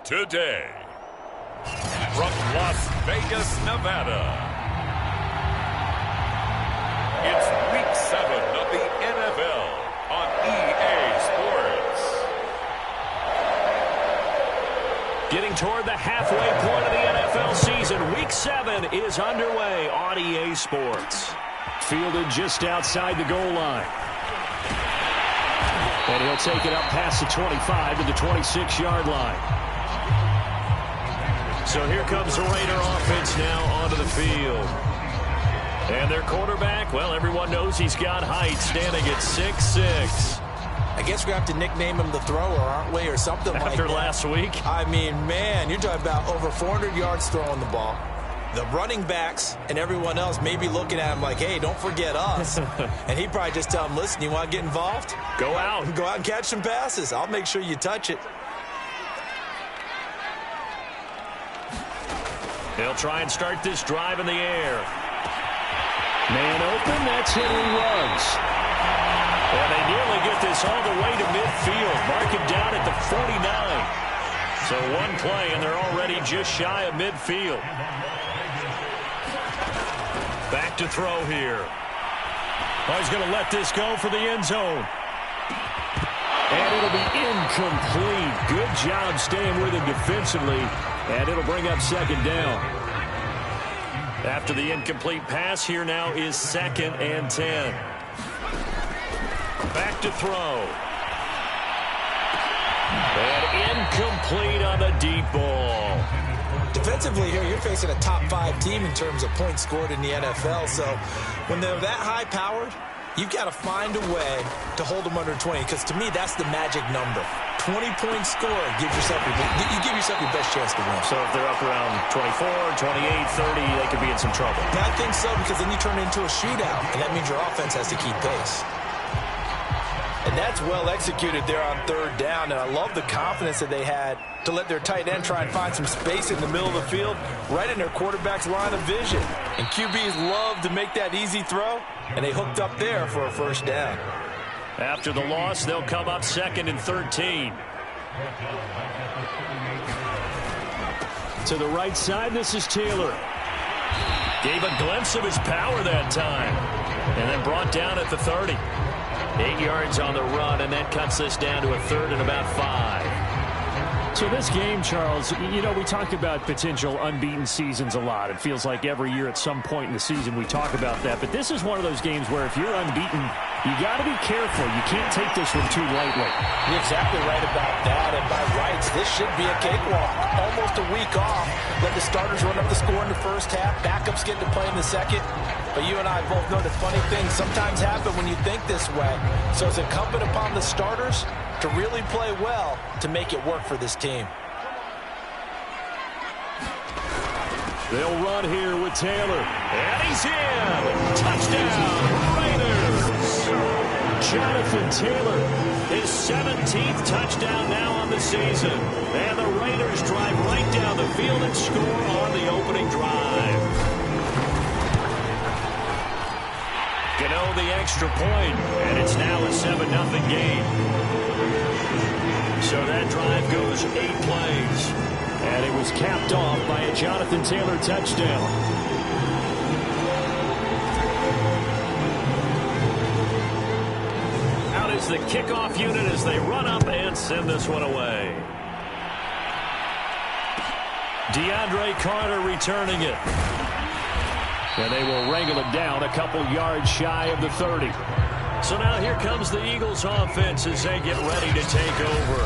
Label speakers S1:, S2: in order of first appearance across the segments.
S1: today. From Las Vegas, Nevada, it's Week 7 of the NFL on EA Sports.
S2: Getting toward the halfway point of the NFL season, Week 7 is underway on EA Sports. Fielded just outside the goal line. And he'll take it up past the 25 to the 26-yard line. So here comes the Raider offense now onto the field. And their quarterback, well, everyone knows he's got height, standing at 6'6".
S3: I guess we have to nickname him the thrower, aren't we, or something like that.
S2: After last week?
S3: I mean, man, you're talking about over 400 yards throwing the ball. The running backs and everyone else may be looking at him like, hey, don't forget us. And he'd probably just tell him, listen, you want to get involved?
S2: Go out.
S3: Go out and catch some passes. I'll make sure you touch it.
S2: They'll try and start this drive in the air. Man open, that's Henry Ruggs. And they nearly get this all the way to midfield. Mark him down at the 49. So one play, and they're already just shy of midfield. Back to throw here. Oh, he's going to let this go for the end zone. And it'll be incomplete. Good job staying with him defensively. And it'll bring up second down. After the incomplete pass, here now is 2nd and 10. Back to throw. And incomplete on the deep ball.
S3: Defensively here, you're facing a top 5 team in terms of points scored in the NFL. So when they're that high-powered, you've got to find a way to hold them under 20, because to me, that's the magic number. 20-point score, you give yourself your best chance to win.
S2: So if they're up around 24, 28, 30, they could be in some trouble.
S3: I think so, because then you turn it into a shootout, and that means your offense has to keep pace. And that's well executed there on 3rd down, and I love the confidence that they had to let their tight end try and find some space in the middle of the field, right in their quarterback's line of vision. And QBs love to make that easy throw, and they hooked up there for a first down.
S2: After the loss, they'll come up 2nd and 13. To the right side, this is Taylor. Gave a glimpse of his power that time. And then brought down at the 30. 8 yards on the run, and that cuts this down to a 3rd and about 5.
S4: So this game, Charles, you know, we talk about potential unbeaten seasons a lot. It feels like every year at some point in the season we talk about that. But this is one of those games where if you're unbeaten, you got to be careful. You can't take this one too lightly.
S3: You're exactly right about that. And by rights, this should be a cakewalk. Almost a week off. Let the starters run up the score in the first half. Backups get to play in the second. But you and I both know that funny things sometimes happen when you think this way. So it's incumbent upon the starters to really play well to make it work for this team.
S2: They'll run here with Taylor. And he's in. Touchdown, Raiders. Jonathan Taylor, his 17th touchdown now on the season. And the Raiders drive right down the field and score on the opening drive. Gano the extra point, and it's now a 7-0 game. So that drive goes 8 plays.
S4: And it was capped off by a Jonathan Taylor touchdown.
S2: Out is the kickoff unit as they run up and send this one away. DeAndre Carter returning it. And they will wrangle it down a couple yards shy of the 30. So now here comes the Eagles offense as they get ready to take over.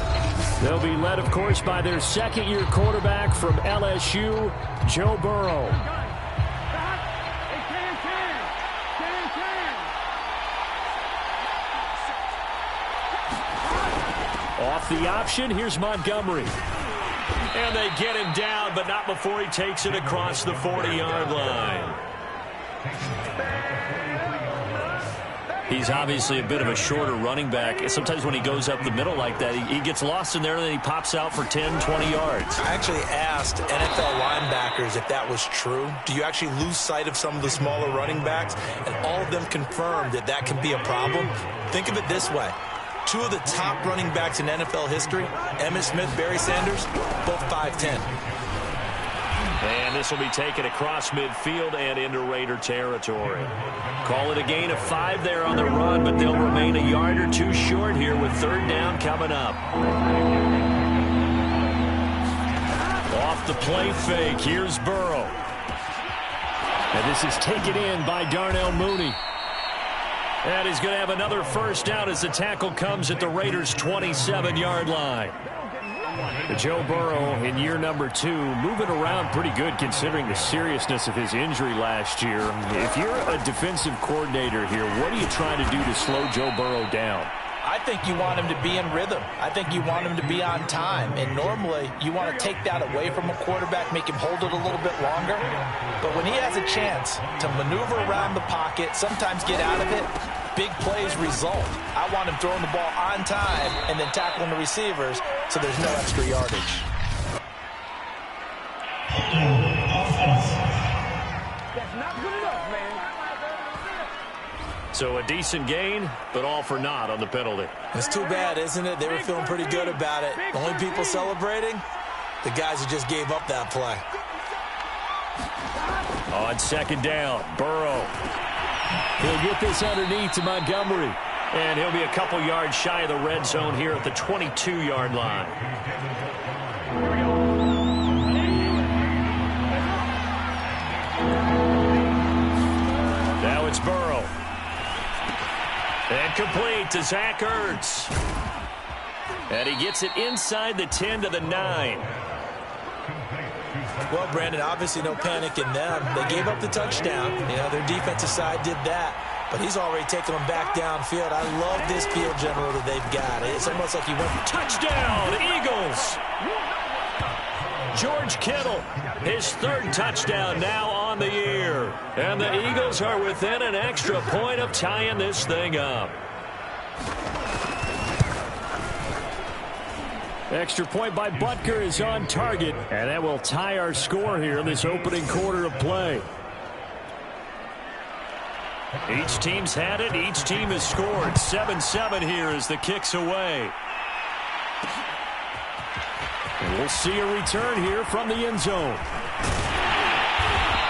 S4: They'll be led, of course, by their second-year quarterback from LSU, Joe Burrow. Off the option, here's Montgomery.
S2: And they get him down, but not before he takes it across the 40-yard line. He's obviously a bit of a shorter running back. Sometimes when he goes up the middle like that, he gets lost in there, and then he pops out for 10, 20 yards.
S3: I actually asked NFL linebackers if that was true. Do you actually lose sight of some of the smaller running backs? And all of them confirmed that that can be a problem. Think of it this way. Two of the top running backs in NFL history, Emmitt Smith, Barry Sanders, both 5-10.
S2: And this will be taken across midfield and into Raider territory. Call it a gain of 5 there on the run, but they'll remain a yard or two short here with third down coming up. Off the play fake, here's Burrow.
S4: And this is taken in by Darnell Mooney.
S2: And he's going to have another first down as the tackle comes at the Raiders' 27-yard line.
S4: Joe Burrow in year number 2, moving around pretty good considering the seriousness of his injury last year. If you're a defensive coordinator here, what are you trying to do to slow Joe Burrow down?
S3: I think you want him to be in rhythm. I think you want him to be on time. And normally, you want to take that away from a quarterback, make him hold it a little bit longer. But when he has a chance to maneuver around the pocket, sometimes get out of it, big plays result. I want him throwing the ball on time and then tackling the receivers so there's no extra yardage.
S5: That's not good enough, man.
S2: So a decent gain, but all for naught on the penalty.
S3: It's too bad, isn't it? They were feeling pretty good about it. The only people celebrating, the guys who just gave up that play.
S2: On second down, Burrow.
S4: He'll get this underneath to Montgomery.
S2: And he'll be a couple yards shy of the red zone here at the 22-yard line. Now it's Burrow. And complete to Zach Ertz. And he gets it inside the 10 to the 9.
S3: Well, Brandon, obviously no panic in them. They gave up the touchdown. You know, their defensive side did that. But he's already taken them back downfield. I love this field general that they've got. It's almost like he went...
S2: Touchdown, Eagles! George Kittle, his third touchdown now on the year. And the Eagles are within an extra point of tying this thing up.
S4: Extra point by Butker is on target, and that will tie our score here in this opening quarter of play.
S2: Each team's had it. Each team has scored. 7-7 here as the kick's away.
S4: And we'll see a return here from the end zone.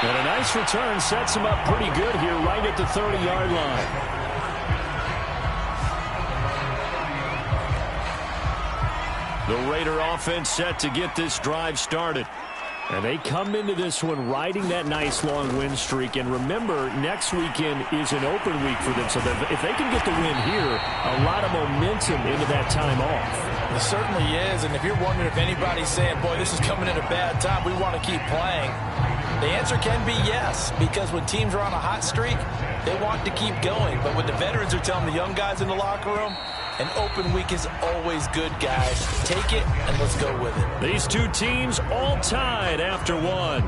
S4: And a nice return sets him up pretty good here right at the 30-yard line.
S2: The Raider offense set to get this drive started.
S4: And they come into this one riding that nice long win streak. And remember, next weekend is an open week for them. So that if they can get the win here, a lot of momentum into that time off.
S3: It certainly is. And if you're wondering if anybody's saying, boy, this is coming at a bad time, we want to keep playing, the answer can be yes. Because when teams are on a hot streak, they want to keep going. But what the veterans are telling the young guys in the locker room, an open week is always good, guys. Take it, and let's go with it.
S2: These two teams all tied after one.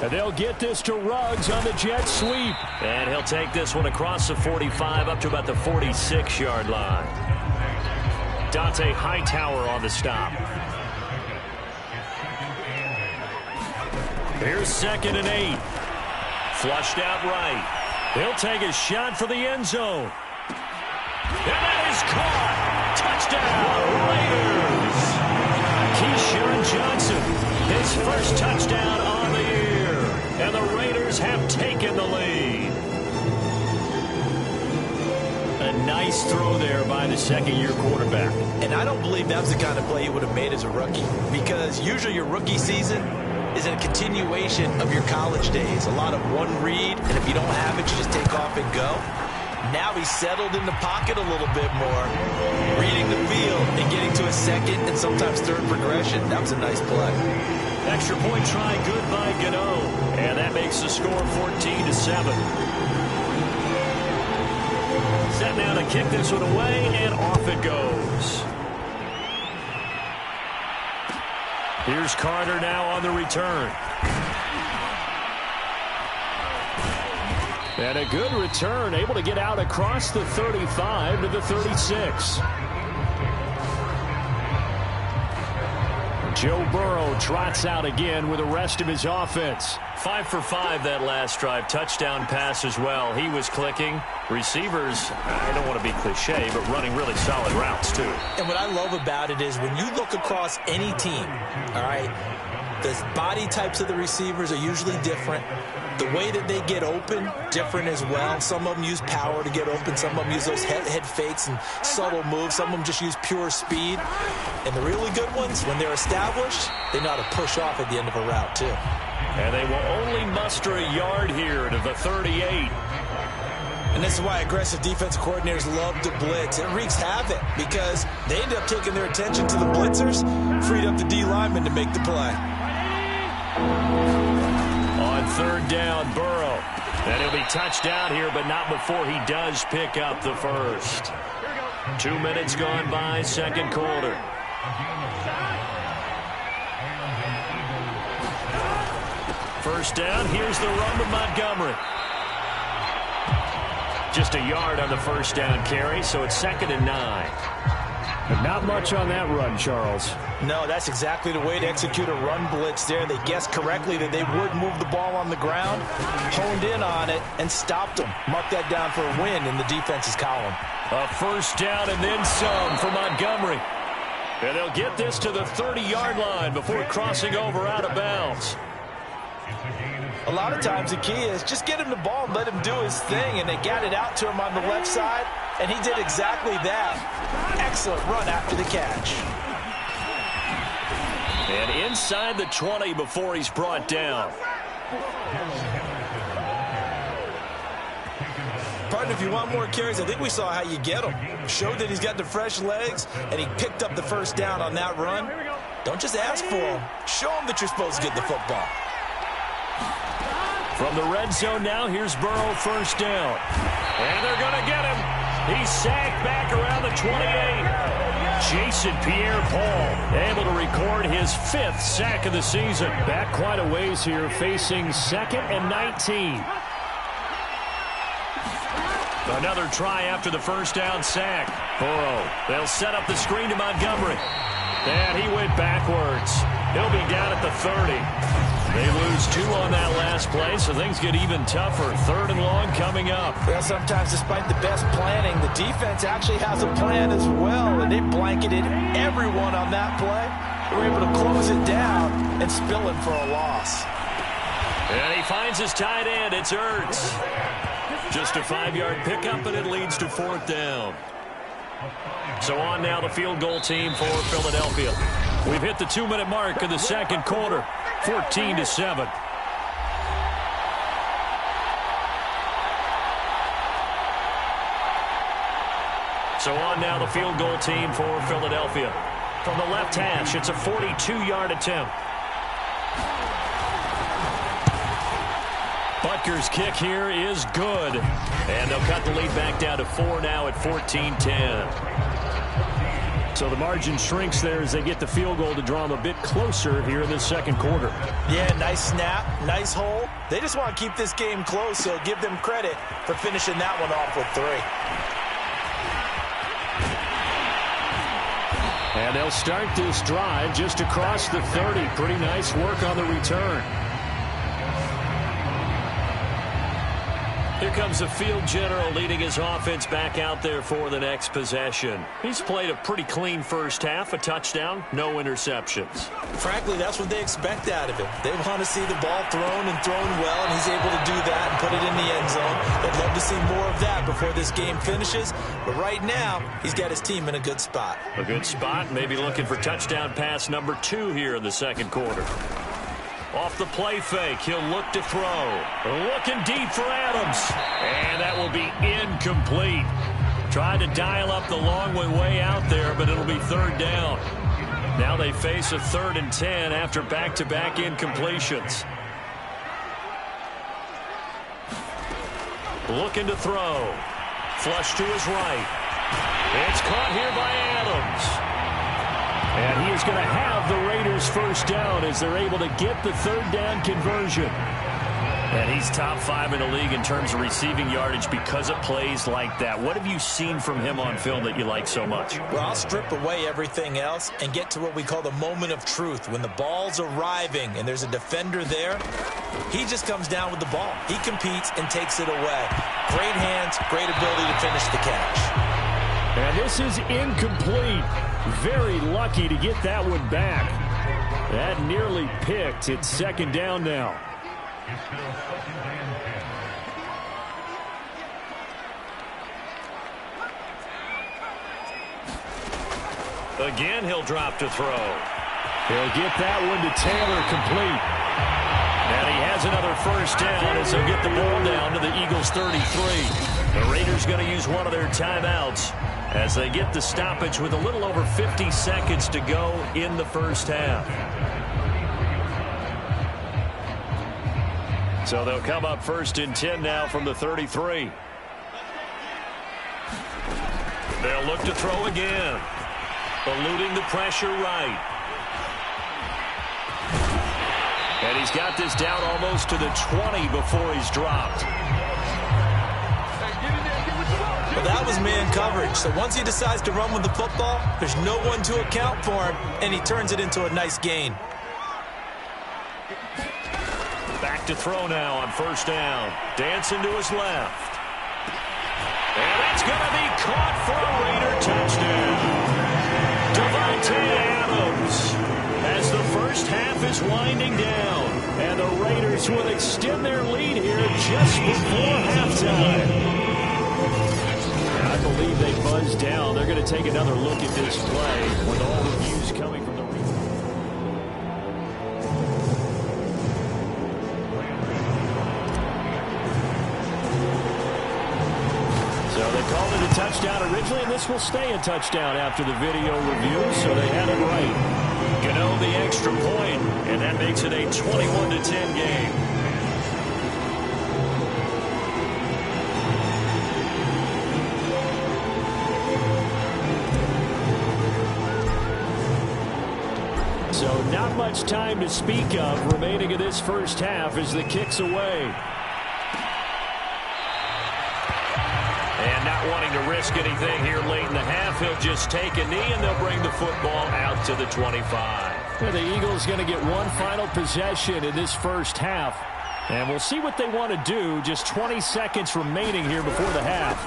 S4: And they'll get this to Ruggs on the jet sweep.
S2: And he'll take this one across the 45 up to about the 46-yard line. Dante Hightower on the stop. Here's 2nd and 8. Flushed out right.
S4: He'll take a shot for the end zone.
S2: And that is caught. Touchdown, Raiders. Keyshawn Johnson, his first touchdown on the year. And the Raiders have taken the lead. A nice throw there by the second-year quarterback.
S3: And I don't believe that's the kind of play he would have made as a rookie. Because usually your rookie season is a continuation of your college days. A lot of one read, and if you don't have it, you just take off and go. Now he's settled in the pocket a little bit more, reading the field and getting to a second and sometimes third progression. That was a nice play.
S2: Extra point try good by Gano. And that makes the score 14-7. Set now to kick this one away, and off it goes. Here's Carter now on the return.
S4: And a good return, able to get out across the 35 to the 36. Joe Burrow trots out again with the rest of his offense.
S2: 5 for 5 that last drive. Touchdown pass as well. He was clicking. Receivers, I don't want to be cliche, but running really solid routes too.
S3: And what I love about it is when you look across any team, all right, the body types of the receivers are usually different. The way that they get open, different as well. Some of them use power to get open. Some of them use those head fakes and subtle moves. Some of them just use pure speed. And the really good ones, when they're established, they know how to push off at the end of a route too.
S2: And they will only muster a yard here to the 38.
S3: And this is why aggressive defensive coordinators love to blitz. It wreaks havoc because they end up taking their attention to the blitzers, freed up the D lineman to make the play.
S2: On third down, Burrow. And he'll be touched down here, but not before he does pick up the first. 2 minutes gone by, second quarter. First down, here's the run to Montgomery. Just a yard on the first down carry, so it's 2nd and 9.
S4: But not much on that run, Charles.
S3: No, that's exactly the way to execute a run blitz there. They guessed correctly that they would move the ball on the ground, honed in on it, and stopped them. Mark that down for a win in the defense's column.
S2: A first down and then some for Montgomery. And they'll get this to the 30-yard line before crossing over out of bounds.
S3: A lot of times the key is just get him the ball and let him do his thing, and they got it out to him on the left side, and he did exactly that. Excellent run after the catch.
S2: And inside the 20 before he's brought down.
S3: Partner, if you want more carries, I think we saw how you get them. Showed that he's got the fresh legs, and he picked up the first down on that run. Don't just ask for him. Show him that you're supposed to get the football.
S2: From the red zone now, here's Burrow, first down. And they're going to get him. He's sacked back around the 28. Jason Pierre-Paul able to record his 5th sack of the season.
S4: Back quite a ways here, facing 2nd and 19.
S2: Another try after the first down sack. Burrow, they'll set up the screen to Montgomery. And he went backwards. He'll be down at the 30. They lose 2 on that last play, so things get even tougher. 3rd and long coming up.
S3: Well, sometimes despite the best planning, the defense actually has a plan as well, and they blanketed everyone on that play. They were able to close it down and spill it for a loss.
S2: And he finds his tight end. It's Ertz. Just a 5-yard pickup, and it leads to 4th down. So on now the field goal team for Philadelphia. We've hit the 2-minute mark of the second quarter. 14-7. So on now the field goal team for Philadelphia. From the left hash, it's a 42-yard attempt. Butker's kick here is good. And they'll cut the lead back down to 4 now at 14-10.
S4: So the margin shrinks there as they get the field goal to draw them a bit closer here in this second quarter.
S3: Yeah, nice snap, nice hole. They just want to keep this game close, so give them credit for finishing that one off with 3.
S4: And they'll start this drive just across the 30. Pretty nice work on the return.
S2: Here comes the field general leading his offense back out there for the next possession. He's played a pretty clean first half, a touchdown, no interceptions.
S3: Frankly, that's what they expect out of him. They want to see the ball thrown and thrown well, and he's able to do that and put it in the end zone. They'd love to see more of that before this game finishes. But right now, he's got his team in a good spot.
S2: A good spot, maybe looking for touchdown pass number 2 here in the second quarter. Off the play fake, he'll look to throw. Looking deep for Adams. And that will be incomplete. Tried to dial up the long way out there, but it'll be 3rd down. Now they face a 3rd and 10 after back-to-back incompletions. Looking to throw. Flush to his right. It's caught here by Adams.
S4: And he is going to have the Raiders first down as they're able to get the 3rd down conversion. And he's top 5 in the league in terms of receiving yardage because of plays like that. What have you seen from him on film that you like so much?
S3: Well, I'll strip away everything else and get to what we call the moment of truth. When the ball's arriving and there's a defender there, he just comes down with the ball. He competes and takes it away. Great hands, great ability to finish the catch.
S4: And this is incomplete. Very lucky to get that one back. That nearly picked. It's second down now.
S2: Again, he'll drop to throw.
S4: He'll get that one to Taylor complete. And he has another first down as he'll get the ball down to the Eagles' 33. The Raiders going to use one of their timeouts as they get the stoppage with a little over 50 seconds to go in the first half. So they'll come up first and 10 now from the 33. They'll look to throw again. Eluding the pressure right. And he's got this down almost to the 20 before he's dropped.
S3: Well, that was man coverage. So once he decides to run with the football, there's no one to account for him, and he turns it into a nice gain.
S2: Back to throw now on first down. Dancing to his left. And that's going to be caught for a Raider touchdown. Devontae Adams as the first half is winding down.
S4: And the Raiders will extend their lead here just before halftime. I believe they buzzed down. They're going to take another look at this play with all the views coming from the So they called it a touchdown originally, and this will stay a touchdown after the video review, so they had it right.
S2: Gano the extra point, and that makes it a 21-10 game.
S4: So not much time to speak of remaining in this first half as the kick's away.
S2: And not wanting to risk anything here late in the half, he'll just take a knee, and they'll bring the football out to the 25.
S4: Well, the Eagles going to get one final possession in this first half. And we'll see what they want to do. Just 20 seconds remaining here before the half.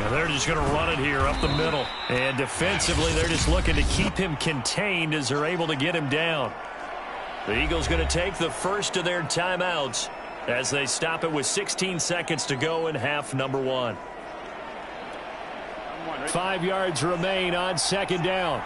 S2: And they're just going to run it here up the middle.
S4: And defensively, they're just looking to keep him contained as they're able to get him down.
S2: The Eagles going to take the first of their timeouts as they stop it with 16 seconds to go in half number 1.
S4: 5 yards remain on second down.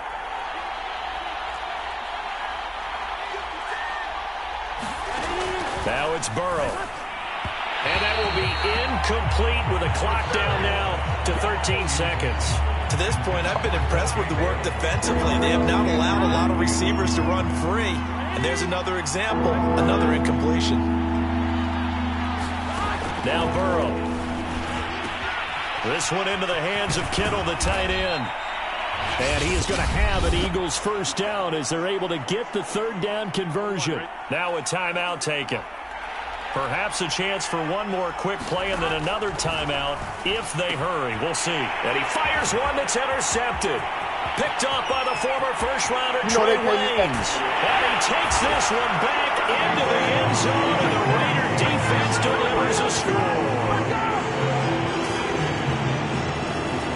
S2: Now it's Burrow. And that will be incomplete with a clock down now to 13 seconds.
S3: To this point, I've been impressed with the work defensively. They have not allowed a lot of receivers to run free. And there's another example, another incompletion.
S2: Now Burrow. This one into the hands of Kittle, the tight end.
S4: And he is going to have an Eagles first down as they're able to get the third down conversion.
S2: Now a timeout taken. Perhaps a chance for one more quick play and then another timeout if they hurry. We'll see. And he fires one that's intercepted. Picked off by the former first-rounder Trey Waynes. And he takes this one back into the end zone, and the Raider defense delivers a score.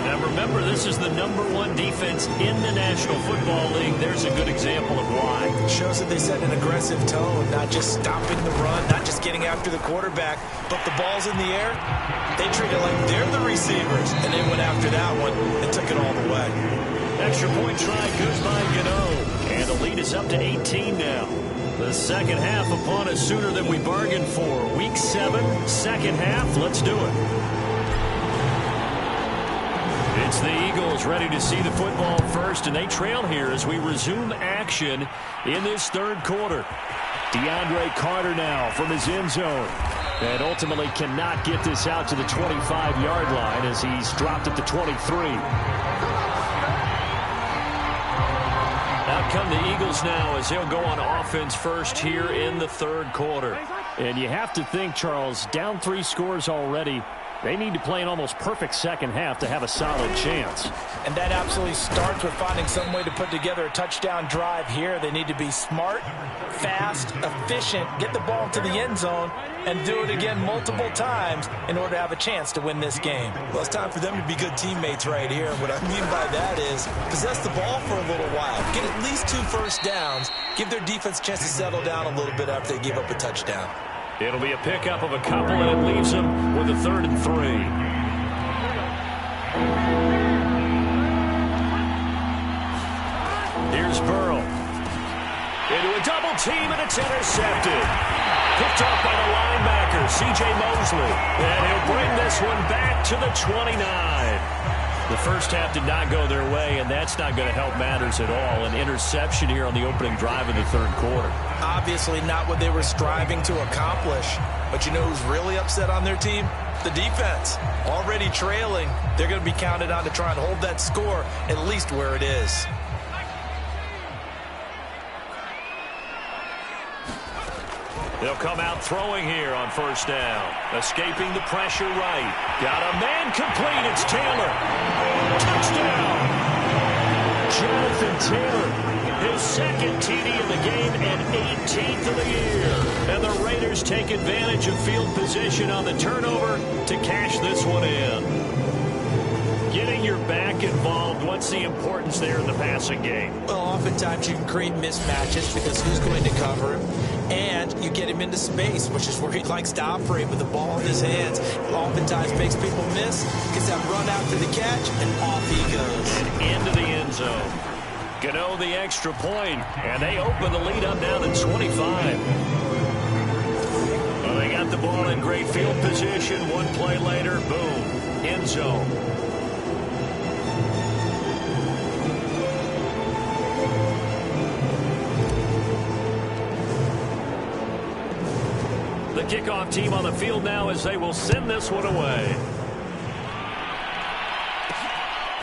S2: Now remember, this is the #1 defense in the National Football League. There's a good example of why.
S3: It shows that they set an aggressive tone, not just stopping the run, not just getting after the quarterback, but the ball's in the air. They treat it like they're the receivers, and they went after that one and took it all the way.
S2: Extra point try goes by Gano. And the lead is up to 18 now. The second half upon us sooner than we bargained for. Week 7, second half. Let's do it. It's the Eagles ready to see the football first, and they trail here as we resume action in this third quarter.
S4: DeAndre Carter now from his end zone. And ultimately cannot get this out to the 25-yard line as he's dropped at the 23.
S2: Out come the Eagles now as they'll go on offense first here in the third quarter.
S4: And you have to think, Charles, down 3 scores already. They need to play an almost perfect second half to have a solid chance.
S3: And that absolutely starts with finding some way to put together a touchdown drive here. They need to be smart, fast, efficient, get the ball to the end zone, and do it again multiple times in order to have a chance to win this game.
S6: Well, it's time for them to be good teammates right here. And what I mean by that is possess the ball for a little while. Get at least 2 first downs. Give their defense a chance to settle down a little bit after they give up a touchdown.
S2: It'll be a pickup of a couple, and it leaves them with a 3rd and 3. Here's Burrow. Into a double team, and it's intercepted. Picked up by the linebacker, C.J. Mosley. And he'll bring this one back to the 29. The first half did not go their way, and that's not going to help matters at all. An interception here on the opening drive of the 3rd quarter.
S3: Obviously not what they were striving to accomplish. But you know who's really upset on their team? The defense. Already trailing. They're going to be counted on to try and hold that score at least where it is.
S2: They'll come out throwing here on 1st down. Escaping the pressure right. Got a man complete. It's Taylor. Touchdown. Jonathan Taylor. His 2nd TD of the game and 18th of the year. And the Raiders take advantage of field position on the turnover to cash this one in. Getting your back involved, what's the importance there in the passing game?
S3: Well, oftentimes you can create mismatches because who's going to cover him? And you get him into space, which is where he likes to operate with the ball in his hands. Oftentimes makes people miss, gets that run out to the catch, and off he goes.
S2: And into the end zone. Gano the extra point, and they open the lead up now to 25. Well, they got the ball in great field position. One play later, boom, end zone. The kickoff team on the field now as they will send this one away.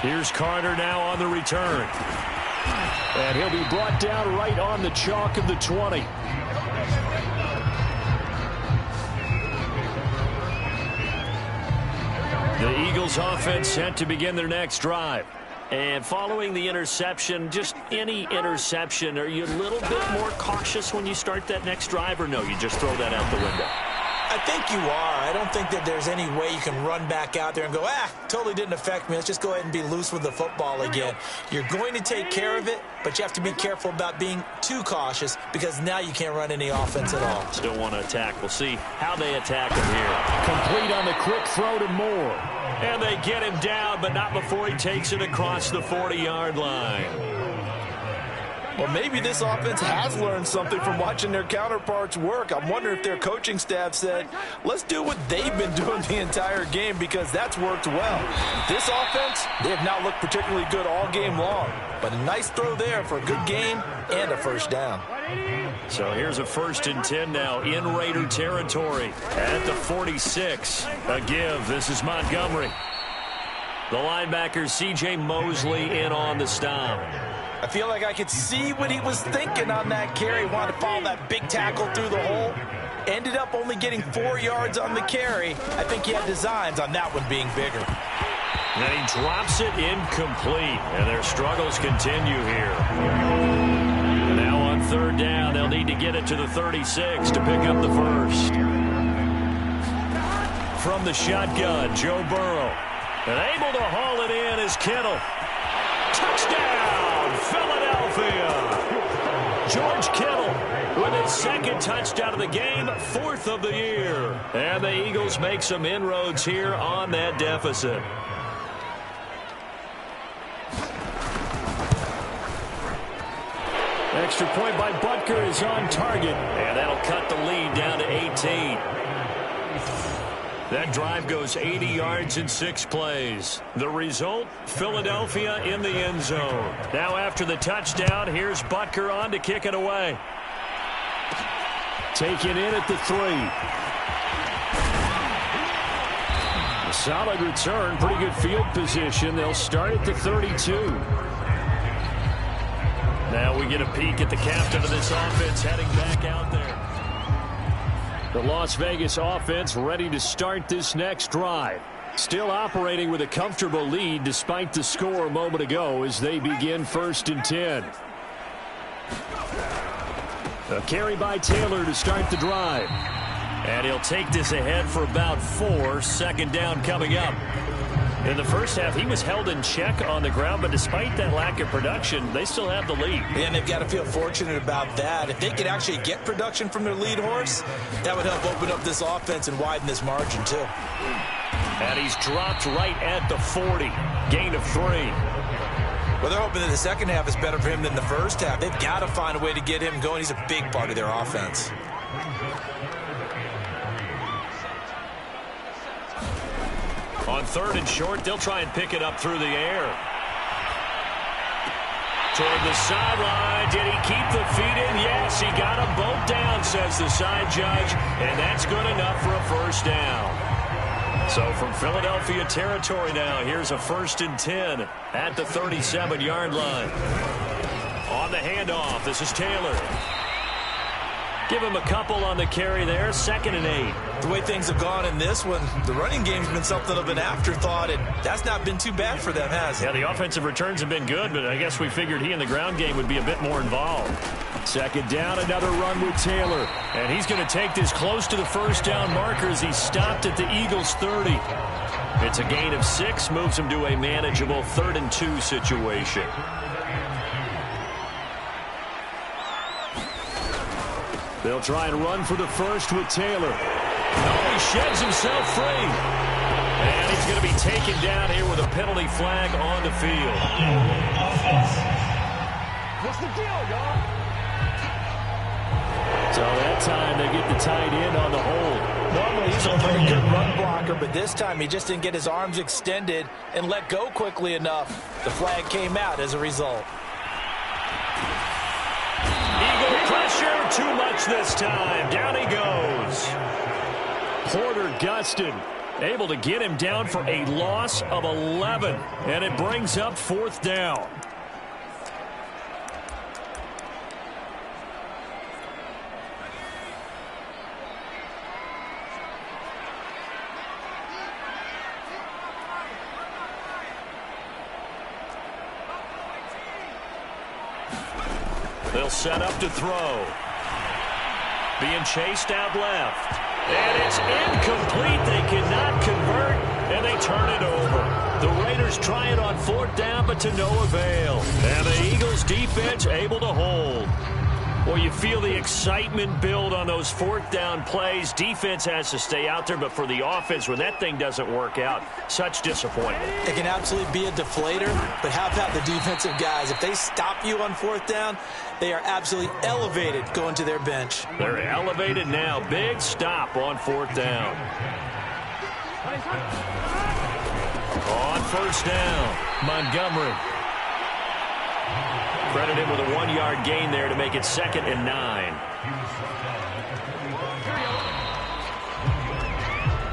S2: Here's Carter now on the return.
S4: And he'll be brought down right on the chalk of the 20.
S2: The Eagles offense set to begin their next drive. And following the interception, just any interception, are you a little bit more cautious when you start that next drive, or no, you just throw that out the window?
S3: I think you are. I don't think that there's any way you can run back out there and go, totally didn't affect me. Let's just go ahead and be loose with the football again. You're going to take care of it, but you have to be careful about being too cautious because now you can't run any offense at all.
S2: Still want to attack. We'll see how they attack him here.
S4: Complete on the quick throw to Moore.
S2: And they get him down, but not before he takes it across the 40-yard line.
S3: Well, maybe this offense has learned something from watching their counterparts work. I'm wondering if their coaching staff said, let's do what they've been doing the entire game because that's worked well. This offense, they have not looked particularly good all game long. But a nice throw there for a good gain and a 1st down.
S2: So here's a 1st and 10 now in Raider territory at the 46. A give. This is Montgomery. The linebacker C.J. Mosley in on the stop.
S3: I feel like I could see what he was thinking on that carry. Wanted to follow that big tackle through the hole. Ended up only getting 4 yards on the carry. I think he had designs on that one being bigger.
S2: And he drops it incomplete. And their struggles continue here. Now on 3rd down, they'll need to get it to the 36 to pick up the 1st. From the shotgun, Joe Burrow. And able to haul it in is Kittle. Touchdown, Philadelphia. George Kittle with his 2nd touchdown of the game, 4th of the year. And the Eagles make some inroads here on that deficit.
S4: Extra point by Butker is on target.
S2: And that'll cut the lead down to 18. That drive goes 80 yards in 6 plays. The result, Philadelphia in the end zone. Now after the touchdown, here's Butker on to kick it away.
S4: Taken in at the 3. A solid return, pretty good field position. They'll start at the 32.
S2: Now we get a peek at the captain of this offense heading back out there.
S4: The Las Vegas offense ready to start this next drive. Still operating with a comfortable lead despite the score a moment ago as they begin 1st and 10. A carry by Taylor to start the drive. And he'll take this ahead for about 4. Second down coming up. In the first half, he was held in check on the ground, but despite that lack of production, they still have the lead.
S6: And they've got to feel fortunate about that. If they could actually get production from their lead horse, that would help open up this offense and widen this margin, too.
S4: And he's dropped right at the 40. Gain of 3.
S6: Well, they're hoping that the second half is better for him than the first half. They've got to find a way to get him going. He's a big part of their offense.
S4: On 3rd and short, they'll try and pick it up through the air. Toward the sideline. Did he keep the feet in? Yes, he got them both down, says the side judge. And that's good enough for a first down. So from Philadelphia territory now, here's a 1st and 10 at the 37-yard line. On the handoff, this is Taylor. Give him a couple on the carry there. 2nd and 8.
S6: The way things have gone in this one, the running game's been something of an afterthought, and that's not been too bad for them, has it?
S4: Yeah, the offensive returns have been good, but I guess we figured he in the ground game would be a bit more involved. 2nd down, another run with Taylor. And he's going to take this close to the first down marker as he stopped at the Eagles' 30. It's a gain of 6, moves him to a manageable 3rd and 2 situation. They'll try and run for the first with Taylor. Oh, he sheds himself free. And he's going to be taken down here with a penalty flag on the field.
S5: What's the deal, y'all?
S4: So that time they get the tight end on the hold.
S3: Normally he's a pretty good run blocker, but this time he just didn't get his arms extended and let go quickly enough. The flag came out as a result.
S4: Eagle pressure, too much this time. Down he goes. Porter Gustin able to get him down for a loss of 11, and it brings up 4th down. They'll set up to throw. Being chased out left. And it's incomplete. They cannot convert, and they turn it over. The Raiders try it on 4th down, but to no avail. And the Eagles defense able to hold. Well, you feel the excitement build on those 4th down plays. Defense has to stay out there, but for the offense, when that thing doesn't work out, such disappointment.
S6: It can absolutely be a deflator, but how about the defensive guys? If they stop you on 4th down, they are absolutely elevated going to their bench.
S4: They're elevated now. Big stop on 4th down. On 1st down, Montgomery. Credit him with a 1-yard gain there to make it 2nd and 9.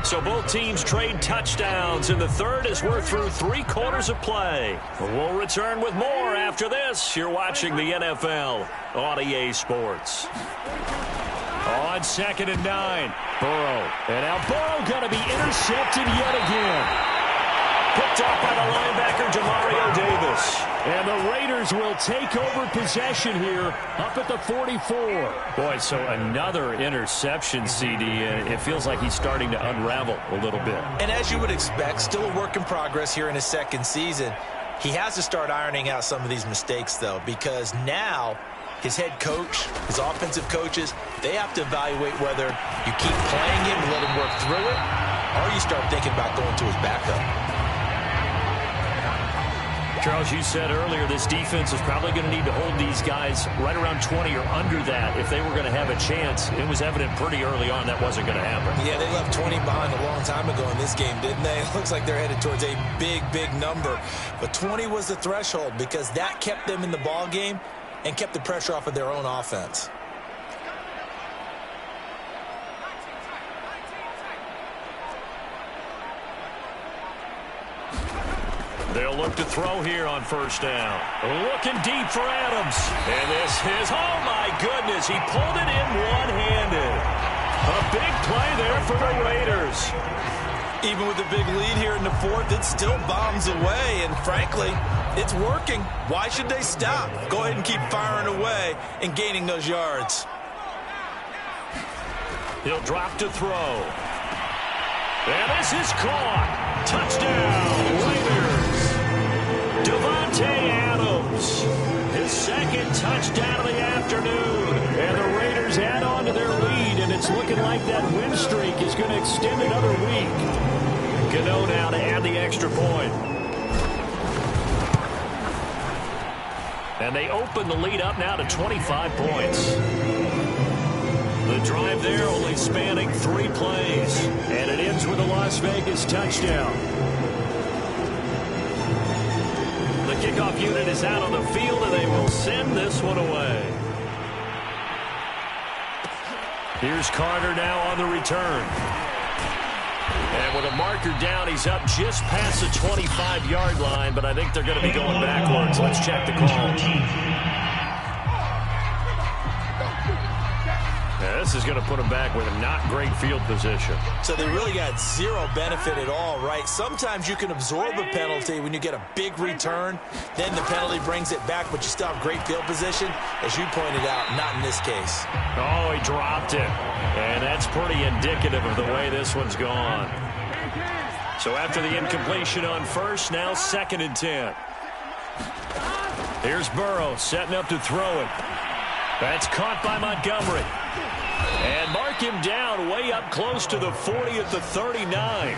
S4: So both teams trade touchdowns in the 3rd as we're through 3 quarters of play. We'll return with more after this. You're watching the NFL on EA Sports. On 2nd and 9, Burrow. And now Burrow going to be intercepted yet again. Picked off by the linebacker, Demario Davis. And the Raiders will take over possession here up at the 44. Boy, so another interception, CD, and it feels like he's starting to unravel a little bit.
S6: And as you would expect, still a work in progress here in his 2nd season. He has to start ironing out some of these mistakes, though, because now his head coach, his offensive coaches, they have to evaluate whether you keep playing him and let him work through it, or you start thinking about going to his backup.
S4: Charles, you said earlier this defense is probably going to need to hold these guys right around 20 or under that if they were going to have a chance. It was evident pretty early on that wasn't going to happen.
S6: Yeah, they left 20 behind a long time ago in this game, didn't they? It looks like they're headed towards a big, big number. But 20 was the threshold because that kept them in the ball game and kept the pressure off of their own offense.
S4: They'll look to throw here on 1st down. Looking deep for Adams. And this is, oh my goodness, he pulled it in one-handed.
S2: A big play there for the Raiders.
S6: Even with a big lead here in the fourth, it still bombs away, and frankly, it's working. Why should they stop? Go ahead and keep firing away and gaining those yards.
S2: He'll drop to throw. And this is caught. Touchdown, Raiders. Davante Adams, his second touchdown of the afternoon. And the Raiders add on to their lead, and it's looking like that win streak is going to extend another week. Gano now to add the extra point. And they open the lead up now to 25 points. The drive there only spanning 3 plays. And it ends with a Las Vegas touchdown. The kickoff unit is out on the field, and they will send this one away. Here's Carter now on the return. And with a marker down, he's up just past the 25-yard line, but I think they're going to be going backwards. Let's check the call. Yeah, this is going to put him back with a not great field position.
S6: So they really got zero benefit at all, right? Sometimes you can absorb a penalty when you get a big return. Then the penalty brings it back, but you still have great field position. As you pointed out, not in this case.
S2: Oh, he dropped it. And that's pretty indicative of the way this one's gone. So after the incompletion on first, now 2nd and 10. Here's Burrow setting up to throw it. That's caught by Montgomery. And mark him down way up close to the 40 at the 39.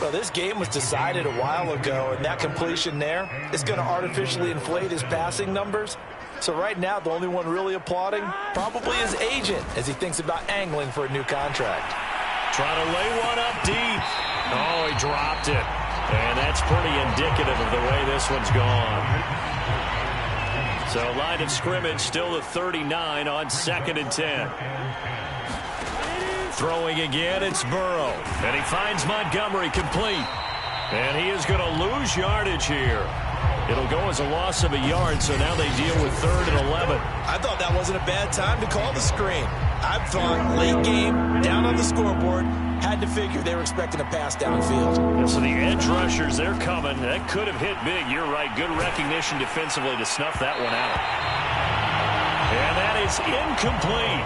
S6: Well, this game was decided a while ago, and that completion there is going to artificially inflate his passing numbers. So right now, the only one really applauding probably his agent as he thinks about angling for a new contract.
S2: Trying to lay one up deep. Oh, he dropped it. And that's pretty indicative of the way this one's gone. So line of scrimmage still the 39 on 2nd and 10. Throwing again, it's Burrow. And he finds Montgomery complete. And he is going to lose yardage here. It'll go as a loss of a yard, so now they deal with 3rd and 11.
S6: I thought that wasn't a bad time to call the screen. I thought late game, down on the scoreboard, had to figure they were expecting a pass downfield.
S2: And so the edge rushers, they're coming. That could have hit big. You're right. Good recognition defensively to snuff that one out. And that is incomplete.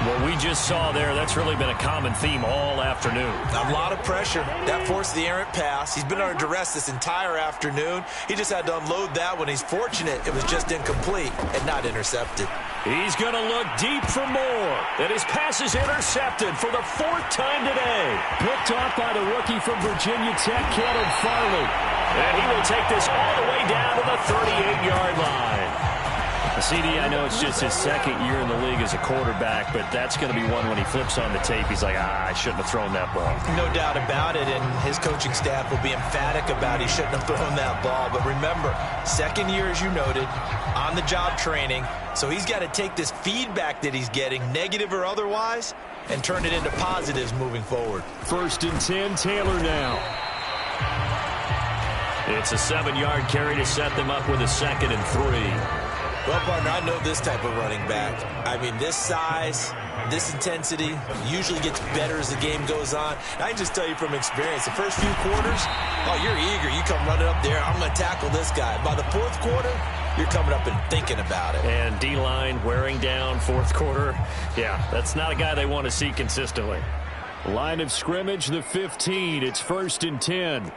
S2: What we just saw there, that's really been a common theme all afternoon.
S6: A lot of pressure. That forced the errant pass. He's been under duress this entire afternoon. He just had to unload that one. He's fortunate it was just incomplete and not intercepted.
S2: He's going to look deep for more. And his pass is intercepted for the 4th time today.
S4: Picked off by the rookie from Virginia Tech, Caleb Farley.
S2: And he will take this all the way down to the 38-yard line.
S4: CD, I know it's just his 2nd year in the league as a quarterback, but that's going to be one when he flips on the tape. He's like, I shouldn't have thrown that ball.
S6: No doubt about it, and his coaching staff will be emphatic about he shouldn't have thrown that ball. But remember, 2nd year, as you noted, on-the-job training, so he's got to take this feedback that he's getting, negative or otherwise, and turn it into positives moving forward.
S4: 1st and 10, Taylor now.
S2: It's a 7-yard carry to set them up with a 2nd and 3.
S6: Well, partner, I know this type of running back. I mean, this size, this intensity usually gets better as the game goes on. And I can just tell you from experience, the first few quarters, oh, you're eager. You come running up there, I'm going to tackle this guy. By the 4th quarter, you're coming up and thinking about it.
S2: And D-line wearing down 4th quarter. Yeah, that's not a guy they want to see consistently.
S4: Line of scrimmage, the 15. It's 1st and 10.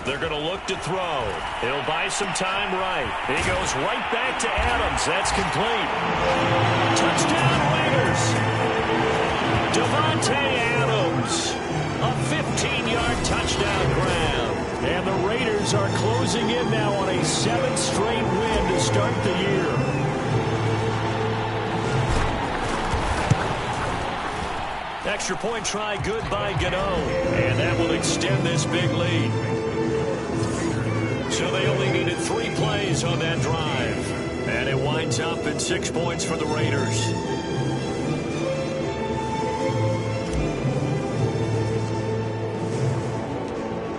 S2: They're going to look to throw. He'll buy some time right. He goes right back to Adams. That's complete. Touchdown, Raiders. Davante Adams. A 15-yard touchdown grab.
S4: And the Raiders are closing in now on a 7th straight win to start the year.
S2: Extra point try good by Gano. And that will extend this big lead. So they only needed 3 plays on that drive. And it winds up at 6 points for the Raiders.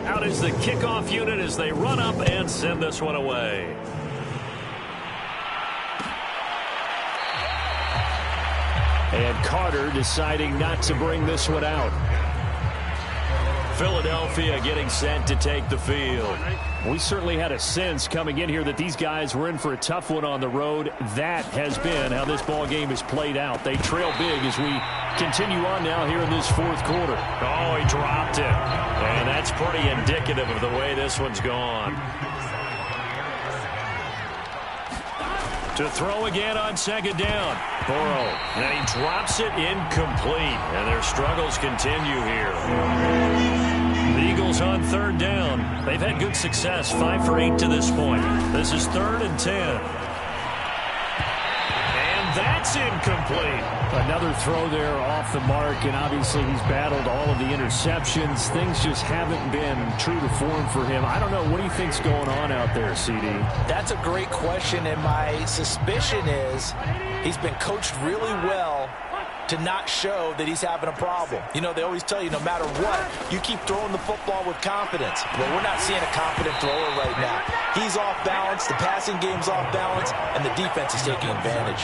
S2: Out is the kickoff unit as they run up and send this one away.
S4: And Carter deciding not to bring this one out.
S2: Philadelphia getting set to take the field.
S4: We certainly had a sense coming in here that these guys were in for a tough one on the road. That has been how this ball game has played out. They trail big as we continue on now here in this fourth quarter.
S2: Oh, he dropped it. And that's pretty indicative of the way this one's gone. To throw again on second down. Burrow. And he drops it incomplete. And their struggles continue here. The Eagles on third down. They've had good success, 5 for 8 to this point. This is 3rd and 10. And that's incomplete.
S4: Another throw there off the mark, and obviously he's battled all of the interceptions. Things just haven't been true to form for him. I don't know. What do you think's going on out there, CD?
S3: That's a great question, and my suspicion is he's been coached really well to not show that he's having a problem. You know, they always tell you no matter what, you keep throwing the football with confidence. Well, we're not seeing a confident thrower right now. He's off balance, the passing game's off balance, and the defense is taking advantage.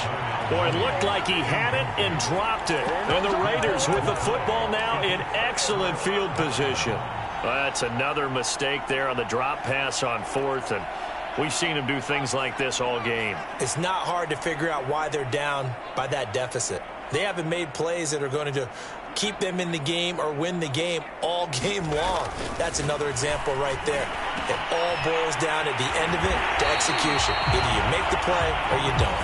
S2: Boy, it looked like he had it and dropped it. And the Raiders with the football now in excellent field position. That's another mistake there on the drop pass on 4th, and we've seen him do things like this all game.
S3: It's not hard to figure out why they're down by that deficit. They haven't made plays that are going to keep them in the game or win the game all game long. That's another example right there. It all boils down at the end of it to execution. Either you make the play or you don't.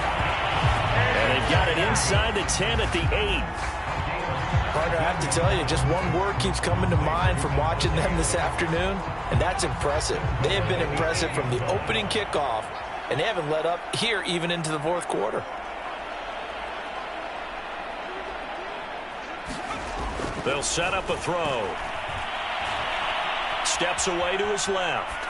S2: And they've got it inside the 10 at the 8.
S3: Partner, I have to tell you, just one word keeps coming to mind from watching them this afternoon, and that's impressive. They have been impressive from the opening kickoff, and they haven't let up here even into the fourth quarter.
S2: They'll set up a throw. Steps away to his left.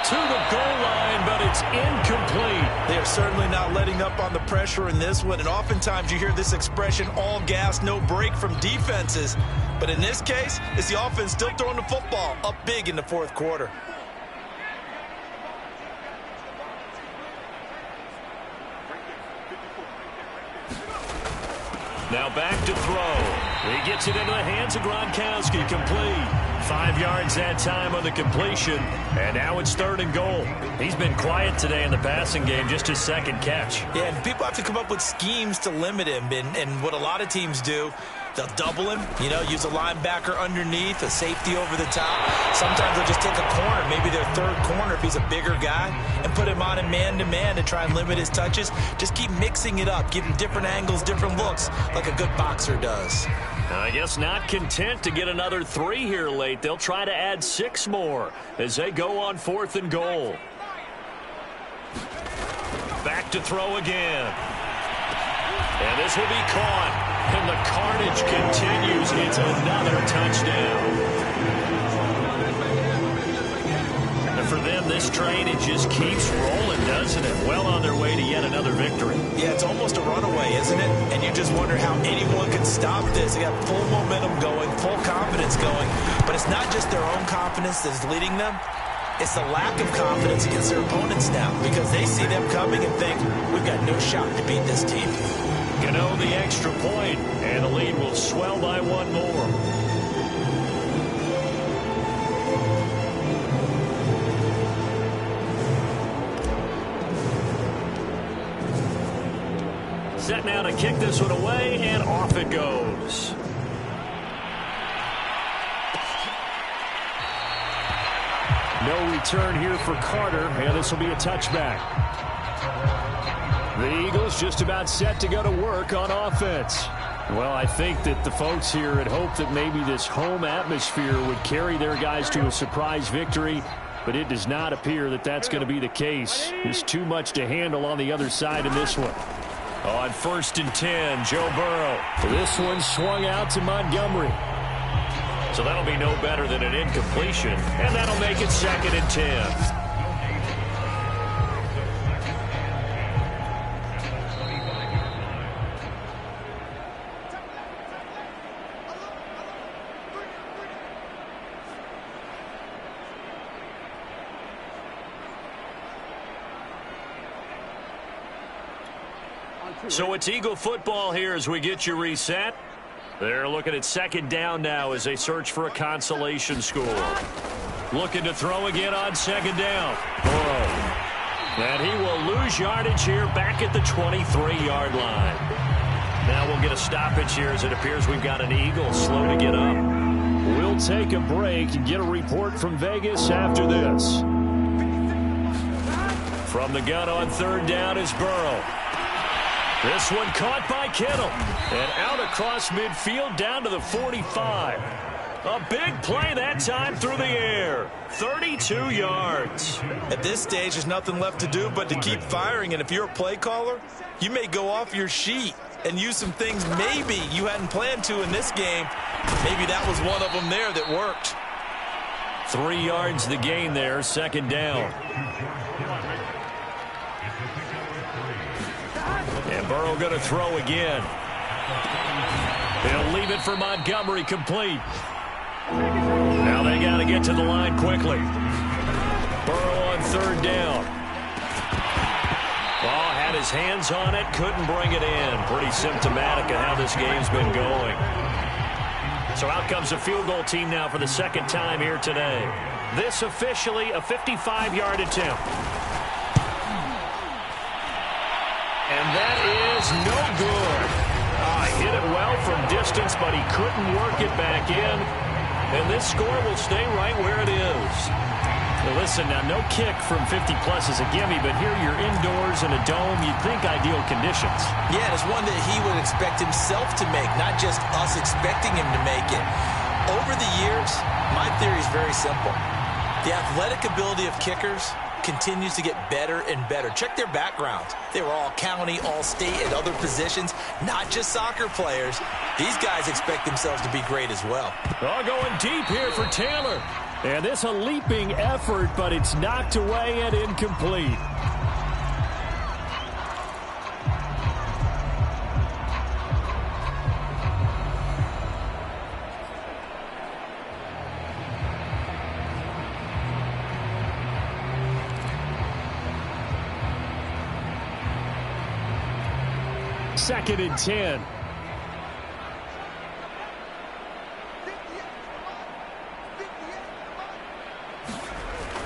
S2: To the goal line, but it's incomplete.
S3: They are certainly not letting up on the pressure in this one, and oftentimes you hear this expression, all gas, no break from defenses. But in this case, it's the offense still throwing the football up big in the fourth quarter.
S2: Now back to throw. He gets it into the hands of Gronkowski, complete. 5 yards that time on the completion, and now it's 3rd and goal. He's been quiet today in the passing game, just his second catch.
S3: Yeah, and people have to come up with schemes to limit him, and what a lot of teams do, they'll double him, you know, use a linebacker underneath, a safety over the top. Sometimes they'll just take a corner, maybe their third corner if he's a bigger guy, and put him on a man-to-man to try and limit his touches. Just keep mixing it up, give him different angles, different looks, like a good boxer does.
S2: I guess not content to get another 3 here late. They'll try to add 6 more as they go on 4th and goal. Back to throw again. And this will be caught. And the carnage continues. It's another touchdown. And for them, this train, it just keeps rolling, doesn't it? Well on their way to yet another victory.
S3: Yeah, it's almost a runaway, isn't it? And you just wonder how anyone can stop this. They got full momentum going, full confidence going. But it's not just their own confidence that's leading them. It's the lack of confidence against their opponents now, because they see them coming and think, we've got no shot to beat this team.
S2: Gano the extra point, and the lead will swell by 1 more. Set now to kick this one away, and off it goes.
S4: No return here for Carter, and this will be a touchback. The Eagles just about set to go to work on offense. Well, I think that the folks here had hoped that maybe this home atmosphere would carry their guys to a surprise victory, but it does not appear that that's going to be the case. There's too much to handle on the other side in this one.
S2: On 1st and 10, Joe Burrow.
S4: This one swung out to Montgomery.
S2: So that'll be no better than an incompletion, and that'll make it 2nd and 10. So it's Eagle football here as we get you reset. They're looking at second down now as they search for a consolation score. Looking to throw again on second down. Burrow. And he will lose yardage here back at the 23-yard line. Now we'll get a stoppage here as it appears we've got an Eagle slow to get up.
S4: We'll take a break and get a report from Vegas after this.
S2: From the gun on third down is Burrow. This one caught by Kittle. And out across midfield down to the 45. A big play that time through the air. 32 yards.
S3: At this stage, there's nothing left to do but to keep firing. And if you're a play caller, you may go off your sheet and use some things maybe you hadn't planned to in this game. Maybe that was one of them there that worked.
S2: 3 yards the gain there, second down. And Burrow going to throw again. He'll leave it for Montgomery, complete. Now they got to get to the line quickly. Burrow on third down. Ball had his hands on it, couldn't bring it in. Pretty symptomatic of how this game's been going. So out comes a field goal team now for the second time here today. This officially a 55-yard attempt. And that is no good. Hit it well from distance, but he couldn't work it back in. And this score will stay right where it is. Well, listen, now no kick from 50-plus is a gimme, but here you're indoors in a dome. You'd think ideal conditions.
S3: Yeah, and it's one that he would expect himself to make, not just us expecting him to make it. Over the years, my theory is very simple. The athletic ability of kickers continues to get better and better. Check their backgrounds. They were all county, all state, and other positions, not just soccer players. These guys expect themselves to be great as well.
S2: Oh, going deep here for Taylor.
S4: And this a leaping effort, but it's knocked away and incomplete. Second and 10.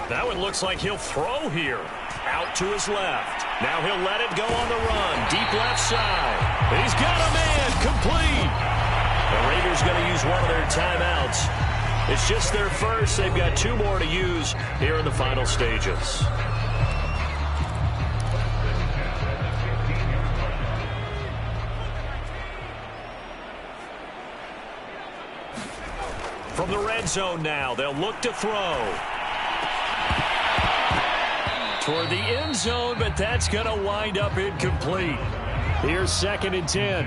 S2: That one looks like he'll throw here. Out to his left. Now he'll let it go on the run. Deep left side. He's got a man. Complete. The Raiders going to use one of their timeouts. It's just their first. They've got 2 more to use here in the final stages. From the red zone now, they'll look to throw. Toward the end zone, but that's going to wind up incomplete.
S4: Here's second and 10.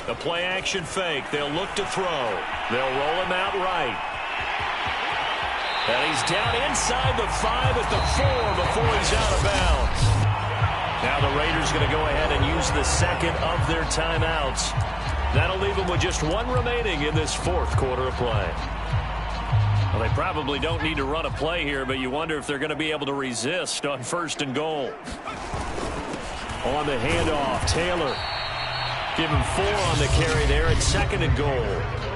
S2: The play action fake. They'll look to throw. They'll roll him out right. And he's down inside the 5 at the 4 before he's out of bounds. Now the Raiders going to go ahead and use the second of their timeouts. That'll leave them with just 1 remaining in this 4th quarter of play. Well, they probably don't need to run a play here, but you wonder if they're going to be able to resist on 1st and goal.
S4: On the handoff, Taylor.
S2: Give him 4 on the carry there at 2nd and goal.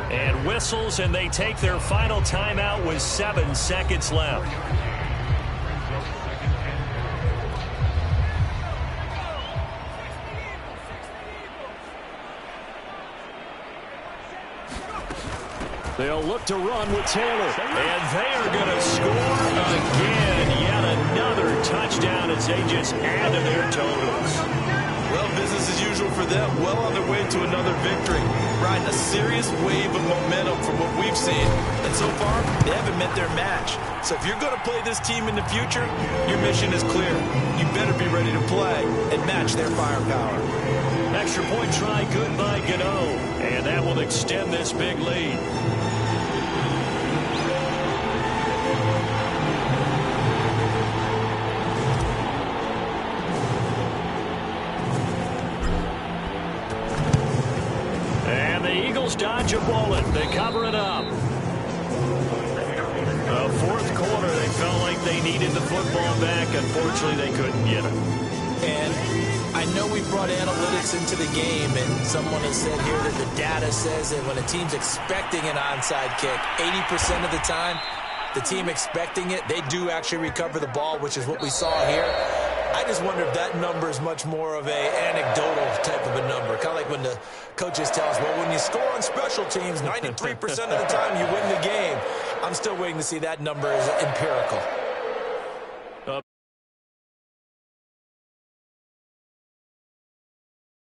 S2: And whistles, and they take their final timeout with 7 seconds left.
S4: They'll look to run with Taylor.
S2: And they are going to score again. Yet another touchdown as they just add to their totals.
S3: Well, business as usual for them. Well on their way to another victory. Riding a serious wave of momentum from what we've seen. And so far, they haven't met their match. So if you're going to play this team in the future, your mission is clear. You better be ready to play and match their firepower.
S2: Extra point try good by Gano. And that will extend this big lead. And the Eagles dodge a bullet. They cover it up. A fourth quarter, they felt like they needed the football back. Unfortunately, they couldn't get it.
S6: And I know we brought analytics into the game, and someone has said here that the data says that when a team's expecting an onside kick, 80% of the time, the team expecting it, they do actually recover the ball, which is what we saw here. I just wonder if that number is much more of a anecdotal type of a number. Kind of like when the coaches tell us, well, when you score on special teams, 93% of the time you win the game. I'm still waiting to see that number as empirical.